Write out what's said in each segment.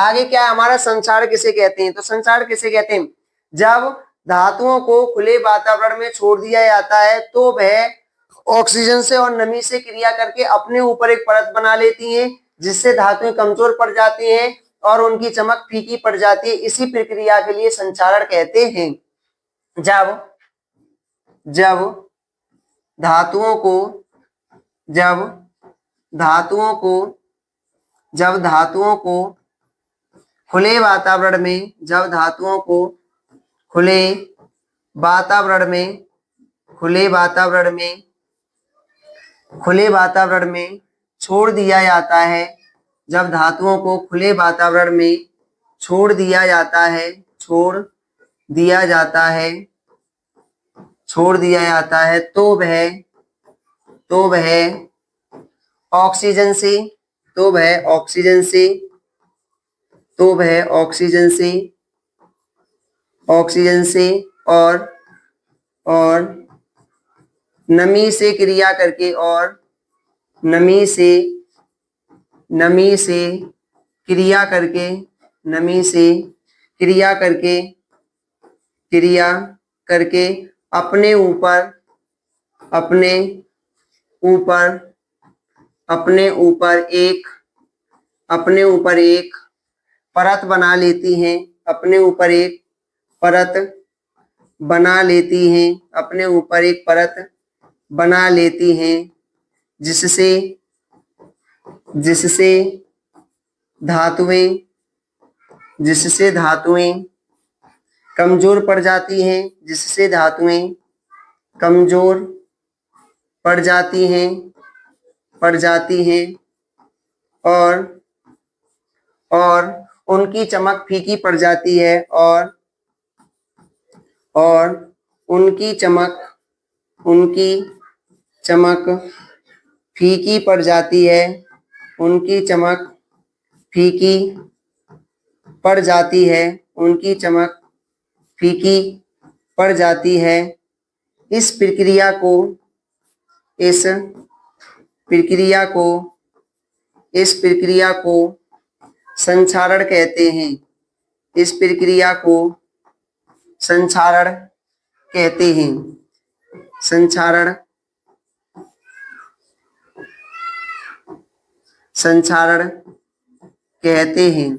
आगे क्या है हमारा, संचार किसे कहते हैं? तो संचार किसे कहते हैं? जब धातुओं को खुले वातावरण में छोड़ दिया जाता है तो वह ऑक्सीजन से और नमी से क्रिया करके अपने ऊपर एक परत बना लेती हैं, जिससे धातुएं कमजोर पड़ जाती हैं और उनकी चमक फीकी पड़ जाती है। इसी प्रक्रिया के लिए संचारण कहते हैं। जब जब धातुओं को जब धातुओं को जब धातुओं को खुले वातावरण में जब धातुओं को खुले वातावरण में खुले वातावरण में खुले वातावरण में छोड़ दिया जाता है जब धातुओं को खुले वातावरण में छोड़ दिया जाता है तो वह ऑक्सीजन से ऑक्सीजन से और नमी से क्रिया करके अपने ऊपर एक परत बना लेती हैं जिससे धातुएं कमजोर पड़ जाती हैं और उनकी चमक फीकी पड़ जाती है उनकी चमक फीकी पड़ जाती है। इस प्रक्रिया को संचारण कहते हैं।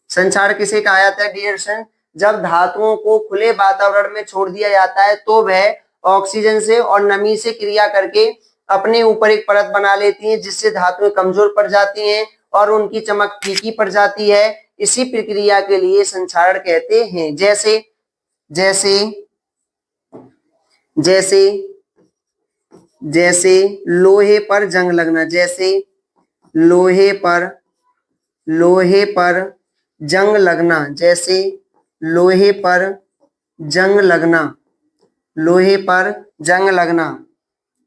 संचार किसे कहा जाता है डियर स्टूडेंट? जब धातुओं को खुले वातावरण में छोड़ दिया जाता है तो वह ऑक्सीजन से और नमी से क्रिया करके अपने ऊपर एक परत बना लेती हैं, जिससे धातुएं कमजोर पड़ जाती हैं और उनकी चमक फीकी पड़ जाती है। इसी प्रक्रिया के लिए संचारण कहते हैं। जैसे लोहे पर जंग लगना, लोहे पर जंग लगना,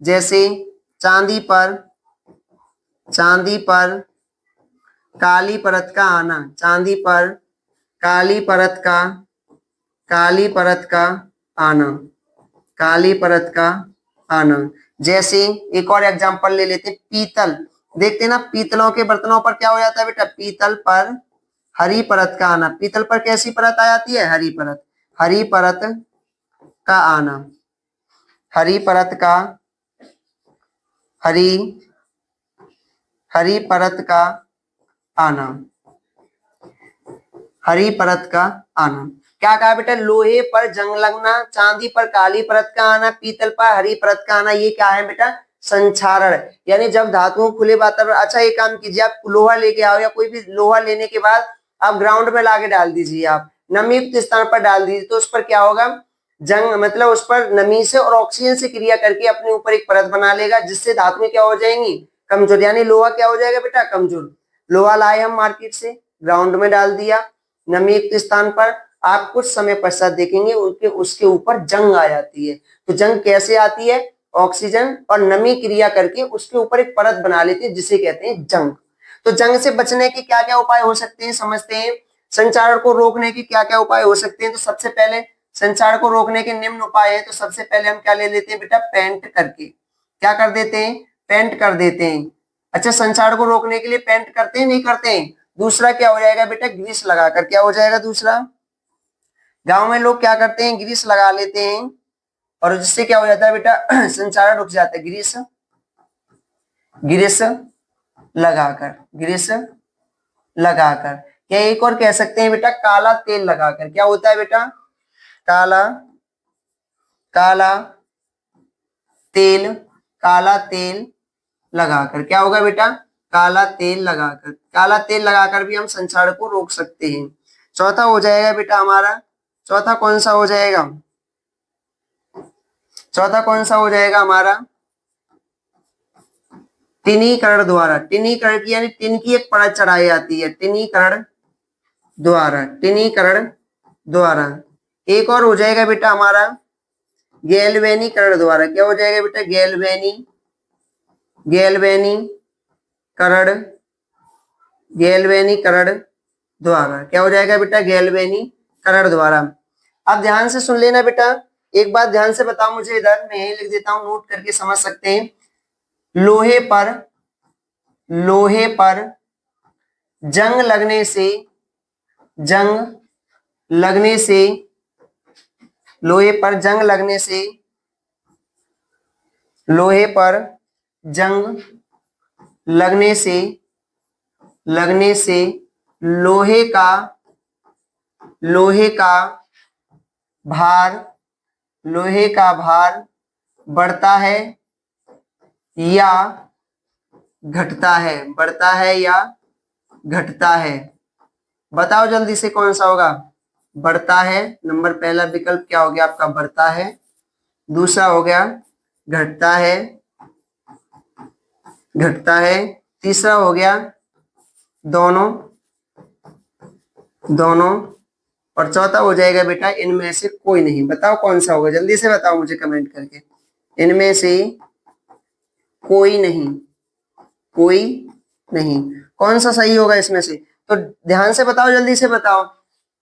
जैसे चांदी पर काली परत का आना। जैसे एक और एग्जांपल ले लेते हैं, पीतल। देखते हैं ना, पीतलों के बर्तनों पर क्या हो जाता है बेटा? पीतल पर हरी परत का आना। पीतल पर कैसी परत आ जाती है? हरी परत का आना। हरी परत का आना। क्या कहा बेटा? लोहे पर जंग लगना, चांदी पर काली परत का आना, पीतल पर हरी परत का आना। ये क्या है बेटा? संचारण। यानी जब धातुओं खुले वातावरण। अच्छा, एक काम कीजिए, आप लोहा लेके आओ या कोई भी लोहा लेने के बाद आप ग्राउंड में लाके डाल दीजिए, आप नमी युक्त स्थान पर डाल दीजिए, तो उस पर क्या होगा? जंग मतलब उस पर नमी से और ऑक्सीजन से क्रिया करके अपने ऊपर एक परत बना लेगा, जिससे धातुएं क्या हो जाएंगी? कमजोर। यानी लोहा क्या हो जाएगा बेटा? कमजोर। लोहा लाए हम मार्केट से, ग्राउंड में डाल दिया नमी युक्त स्थान पर, आप कुछ समय पश्चात देखेंगे उसके ऊपर जंग आ जाती है। तो जंग कैसे आती है? ऑक्सीजन और नमी क्रिया करके उसके ऊपर एक परत बना लेती है, जिसे कहते हैं जंग। तो जंग से बचने के क्या क्या उपाय हो सकते हैं, समझते हैं। संचारण को रोकने के क्या क्या उपाय हो सकते हैं? तो सबसे पहले संचार को रोकने के निम्न उपाय है। तो सबसे पहले हम क्या ले लेते हैं बेटा? पेंट करके। क्या कर देते हैं? पेंट कर देते हैं। अच्छा, संचार को रोकने के लिए पेंट करते हैं, नहीं करते हैं? दूसरा क्या हो जाएगा बेटा, ग्रीस लगाकर। क्या हो जाएगा दूसरा, गांव में लोग क्या करते हैं, ग्रीस लगा लेते हैं और जिससे क्या हो जाता है बेटा, संचारण रुक जाता है। ग्रीस, ग्रीस लगाकर, ग्रीस लगाकर। क्या एक और कह सकते हैं बेटा, काला तेल लगाकर। क्या होता है बेटा, काला, काला तेल, काला तेल लगाकर। क्या होगा बेटा, काला तेल लगाकर। काला तेल लगाकर भी हम संचारण को रोक सकते हैं। चौथा हो जाएगा बेटा हमारा, चौथा कौन सा हो जाएगा, चौथा कौन सा हो जाएगा हमारा, टिनीकरण द्वारा। टिनीकरण की यानी टिन की एक परत चढ़ाई जाती है, टिनीकरण द्वारा, टिनीकरण द्वारा। एक और हो जाएगा बेटा हमारा गैल्वेनीकरण द्वारा। क्या हो जाएगा बेटा, गैल्वेनी, गैल्वेनीकरण, गैल्वेनीकरण द्वारा। क्या हो जाएगा बेटा, गैल्वेनीकरण द्वारा। अब ध्यान से सुन लेना बेटा, एक बात ध्यान से बताओ मुझे, इधर मैं यही लिख देता हूं, नोट करके समझ सकते हैं। लोहे पर, लोहे पर जंग लगने से, जंग लगने से, लोहे पर जंग लगने से, लोहे पर जंग लगने से, लगने से लोहे का, लोहे का भार, लोहे का भार बढ़ता है या घटता है, बढ़ता है या घटता है। बताओ जल्दी से कौन सा होगा, बढ़ता है। नंबर पहला विकल्प क्या हो गया आपका, बढ़ता है। दूसरा हो गया घटता है, घटता है। तीसरा हो गया दोनों, दोनों। और चौथा हो जाएगा बेटा इनमें से कोई नहीं। बताओ कौन सा होगा, जल्दी से बताओ मुझे कमेंट करके। इनमें से कोई नहीं, कोई नहीं, कौन सा सही होगा इसमें से, तो ध्यान से बताओ, जल्दी से बताओ।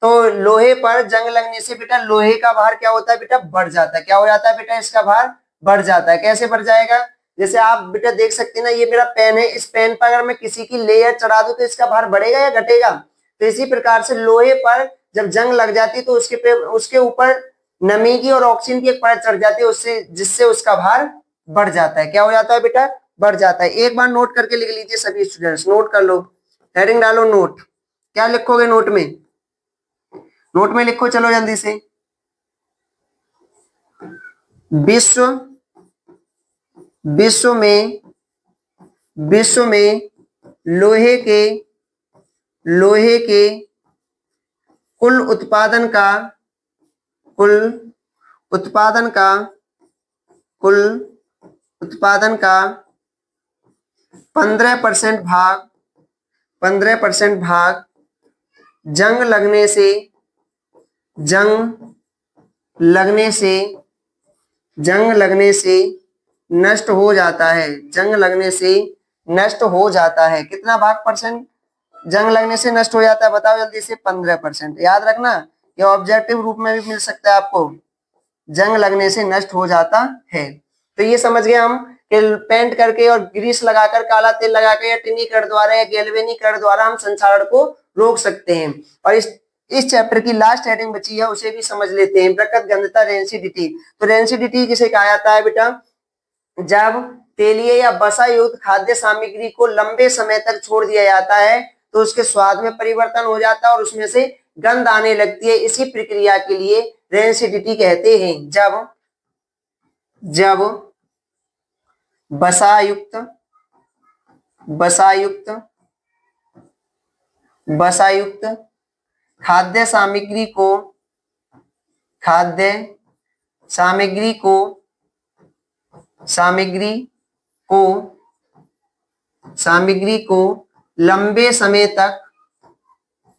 तो लोहे पर जंग लगने से बेटा लोहे का भार क्या होता है बेटा, बढ़ जाता है। क्या हो जाता है बेटा, इसका भार बढ़ जाता है। कैसे बढ़ जाएगा, जैसे आप बेटा देख सकते हैं ना, ये मेरा पेन है, इस पेन पर अगर मैं किसी की लेयर चढ़ा दूं तो इसका भार बढ़ेगा या घटेगा। तो इसी प्रकार से लोहे पर जब जंग लग जाती है तो उसके ऊपर नमी की और ऑक्सीजन की एक परत चढ़ जाती है, उससे जिससे उसका भार बढ़ जाता है। क्या हो जाता है बेटा, बढ़ जाता है। एक बार नोट करके लिख लीजिए सभी स्टूडेंट्स, नोट कर लो, हेडिंग डालो नोट। क्या लिखोगे नोट में, नोट में लिखो, चलो जल्दी से। विश्व, विश्व में, विश्व में लोहे के, लोहे के कुल उत्पादन का, कुल उत्पादन का, कुल उत्पादन का 15% भाग, 15% भाग जंग लगने से, जंग लगने से, जंग लगने से नष्ट हो जाता है, जंग लगने से नष्ट हो जाता है। कितना भाग परसेंट जंग लगने से नष्ट हो जाता है, बताओ जल्दी से, 15%। याद रखना, ये ऑब्जेक्टिव रूप में भी मिल सकता है आपको, जंग लगने से नष्ट हो जाता है। तो ये समझ गए हम कि पेंट करके और ग्रीस लगाकर, काला तेल लगाकर या टिनीकरण द्वारा या गैल्वेनीकरण द्वारा हम संचारण को रोक सकते हैं। और इस चैप्टर की लास्ट हेडिंग बची है, उसे भी समझ लेते हैं, प्रकृत गंधता, रेंसिडिटी। तो रेंसिडिटी किसे कहा जाता है बेटा, जब तेलीय या वसा युक्त खाद्य सामग्री को लंबे समय तक छोड़ दिया जाता है तो उसके स्वाद में परिवर्तन हो जाता है और उसमें से गंध आने लगती है। इसी प्रक्रिया के लिए रेंसिडिटी कहते हैं। जब, जब वसायुक्त, वसायुक्त, वसायुक्त खाद्य सामग्री को, खाद्य सामग्री को, सामग्री को, सामग्री को लंबे समय तक,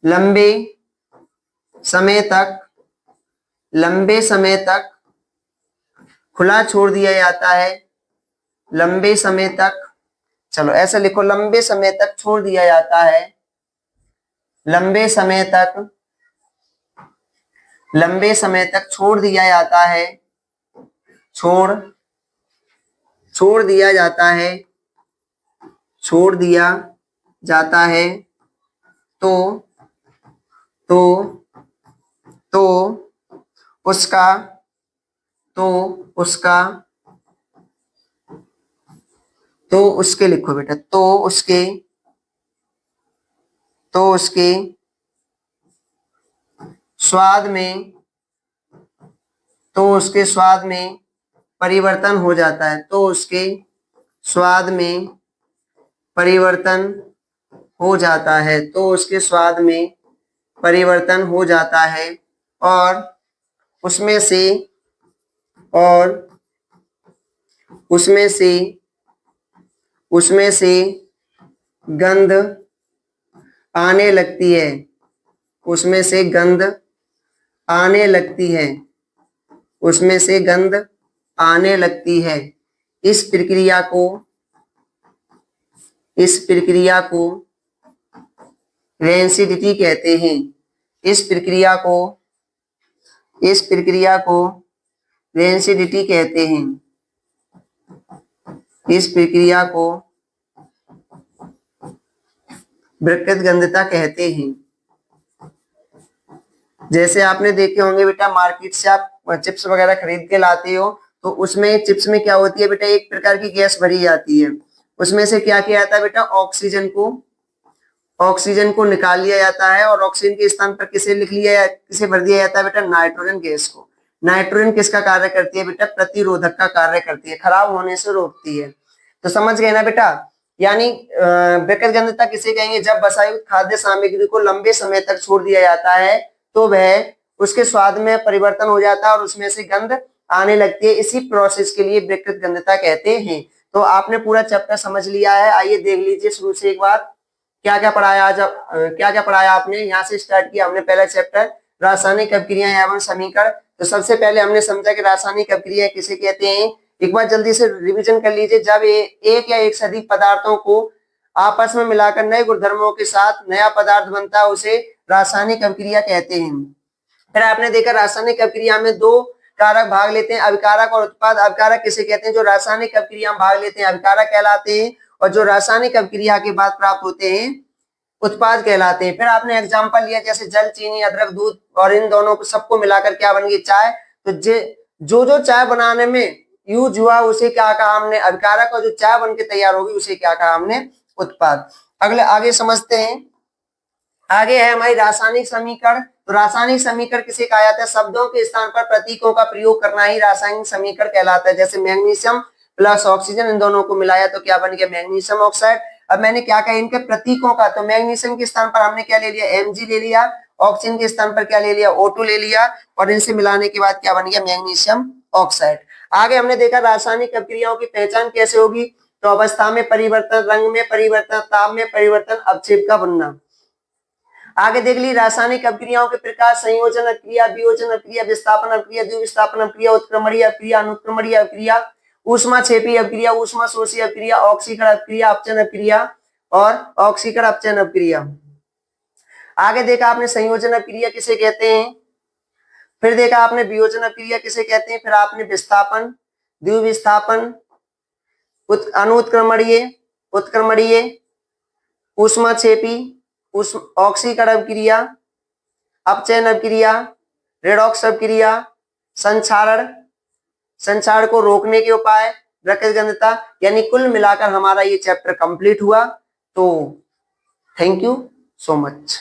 लंबे समय तक, लंबे समय तक खुला छोड़ दिया जाता है, लंबे समय तक, चलो ऐसे लिखो, लंबे समय तक छोड़ दिया जाता है, लंबे समय तक, लंबे समय तक छोड़ दिया जाता है, छोड़, छोड़ दिया जाता है, छोड़ दिया जाता है तो तो तो उसका तो उसका तो उसके लिखो बेटा, तो उसके स्वाद में परिवर्तन हो जाता है, तो उसके स्वाद में परिवर्तन हो जाता है, तो उसके स्वाद में परिवर्तन हो जाता है और उसमें से और उसमें से उसमें से गंध आने लगती है, उसमें से गंध आने लगती है, उसमें से गंध आने लगती है। इस प्रक्रिया को रेंसिडिटी कहते हैं। इस प्रक्रिया को रेंसिडिटी कहते हैं। इस प्रक्रिया को विकृतगंधता कहते हैं। जैसे आपने देखे होंगे बेटा, मार्केट से आप चिप्स वगैरह खरीद के लाते हो, तो उसमें चिप्स में क्या होती है बेटा, एक प्रकार की गैस भरी जाती है। उसमें से क्या किया जाता है बेटा, ऑक्सीजन को निकाल लिया जाता है और ऑक्सीजन के स्थान पर किसे भर दिया जाता है बेटा, नाइट्रोजन गैस को। नाइट्रोजन किसका कार्य करती है बेटा, प्रतिरोधक का कार्य करती है, खराब होने से रोकती है। तो समझ गए ना बेटा। यानी विकृतगंधता किसे कहेंगे, जब वसायुक्त खाद्य सामग्री को लंबे समय तक छोड़ दिया जाता है तो वह उसके स्वाद में परिवर्तन हो जाता है और उसमें से गंध आने लगती है। इसी प्रोसेस के लिए विकृतगंधता कहते हैं। तो आपने पूरा चैप्टर समझ लिया है। आइए देख लीजिए शुरू से एक बार क्या क्या पढ़ाया आज, क्या क्या पढ़ाया आपने। यहाँ से स्टार्ट किया हमने पहला चैप्टर रासायनिक अभिक्रियाएं एवं समीकरण। तो सबसे पहले हमने समझा कि रासायनिक अभिक्रिया किसे कहते हैं। एक बार जल्दी से रिवीजन कर लीजिए। जब एक या एक से अधिक पदार्थों को आपस में मिलाकर नए गुणधर्मों के साथ नया पदार्थ बनता है, उसे रासायनिक अभिक्रिया कहते हैं। फिर आपने देखा रासायनिक अभिक्रिया में दो कारक भाग लेते हैं, अभिकारक और उत्पाद। अभिकारक किसे कहते हैं, जो रासायनिक अभिक्रिया में भाग लेते हैं अभिकारक कहलाते हैं, और जो रासायनिक अभिक्रिया के बाद प्राप्त होते हैं उत्पाद कहलाते हैं। फिर आपने एग्जांपल लिया जैसे जल, चीनी, अदरक, दूध, और इन दोनों को सबको मिलाकर क्या बन गई, चाय। तो जो चाय बनाने में यूज हुआ उसे क्या कहा हमने, अभिकारक, और जो चाय बन के तैयार होगी उसे क्या कहा हमने, उत्पाद। आगे समझते हैं। आगे है हमारी रासायनिक समीकरण। तो रासायनिक समीकरण किसे कहा जाता है, शब्दों के स्थान पर प्रतीकों का प्रयोग करना ही रासायनिक समीकरण कहलाता है। जैसे मैग्नीशियम प्लस ऑक्सीजन, इन दोनों को मिलाया तो क्या बन गया, मैग्नीशियम ऑक्साइड। अब मैंने क्या कहा, इनके प्रतीकों का, तो मैग्नीशियम के स्थान पर हमने क्या ले लिया, Mg ले लिया, ऑक्सीजन के स्थान पर क्या ले लिया, O2 ले लिया, और इनसे मिलाने के बाद क्या बन गया, मैग्नीशियम ऑक्साइड। आगे हमने देखा रासायनिक अभिक्रियाओं की पहचान कैसे होगी। तो अवस्था में परिवर्तन, रंग में परिवर्तन, ताप में परिवर्तन, अवक्षेप का बनना। आगे देख ली रासायनिक अभिक्रियाओं के प्रकार, संयोजन अभिक्रिया, वियोजन अभिक्रिया, विस्थापन अभिक्रिया, द्विविस्थापन अभिक्रिया, उत्क्रमणीय अभिक्रिया, अनुत्क्रमणीय अभिक्रिया, ऊष्माक्षेपी अभिक्रिया, ऊष्माशोषी अभिक्रिया, ऑक्सीकरण अभिक्रिया, अपचयन अभिक्रिया और ऑक्सीकरण अपचयन अभिक्रिया। आगे देखा आपने संयोजन अभिक्रिया किसे कहते हैं। फिर देखा आपने वियोजन अभिक्रिया किसे कहते हैं। फिर आपने विस्थापन, द्विविस्थापन, अनुत्क्रमणीय, उत्क्रमणीय, ऊष्माक्षेपी, ऑक्सीकरण अभिक्रिया, अपचयन अभिक्रिया, रेडॉक्स अभिक्रिया, संक्षारण को रोकने के उपाय, विकृतगंधता। यानी कुल मिलाकर हमारा ये चैप्टर कंप्लीट हुआ। तो थैंक यू सो मच।